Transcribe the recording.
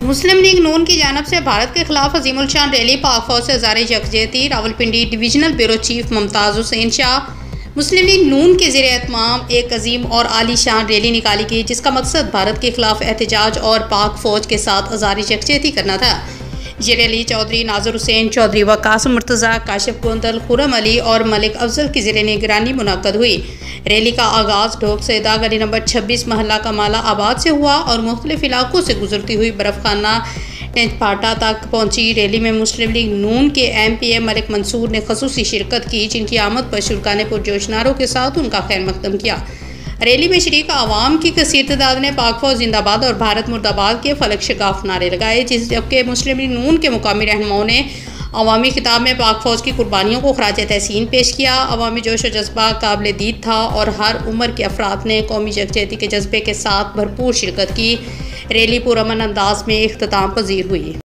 मुस्लिम लीग नून की जानब से भारत के खिलाफ अजीमुल शान रैली पाक फौज से ज़ार यकजहती। Rawalpindi divisional bureau chief Mumtaz Hussain Shah. Muslim League Noon के ज़ेरे एहतमाम एक अजीम और आली शान रैली निकाली गई, जिसका मकसद भारत के खिलाफ एहतजाज और पाक फौज के साथ ज़ार यकजहती करना था। ये रैली चौधरी नाज़र हुसैन चौधरी व कासिम मुर्तज़ा, काशिफ गोंदल, खुर्रम अली और मलिक अफजल की ज़ेरे निगरानी मुनक्कद हुई। रैली का आगाज़ ढोक सैदा गली नंबर 26 महल्ला कमाला आबाद से हुआ और मुख्तलिफ इलाकों से गुजरती हुई बर्फ़खाना टेंचपाटा तक पहुंची। रैली में मुस्लिम लीग नून के MPA मलिक मंसूर ने खसूसी शिरकत की, जिनकी आमद पर शुरा ने पुरजोश नारों के साथ उनका खैर मकदम किया। रैली में शरीक आवाम की कसीर तादाद ने पाक फौज जिंदाबाद और भारत मुर्दाबाद के फलक शगाफ नारे लगाए, जबकि मुस्लिम लीग नून के मुकामी रहनुमाओं ने अवामी खिताब में पाक फौज की कुर्बानियों को खराज तहसीन पेश किया। अवामी जोश व जज्बा काबिल दीद था और हर उम्र के अफराद ने कौमी यकजहती के जज्बे के साथ भरपूर शिरकत की। रैली पुरअमन अंदाज में इख्तिताम पजीर हुई।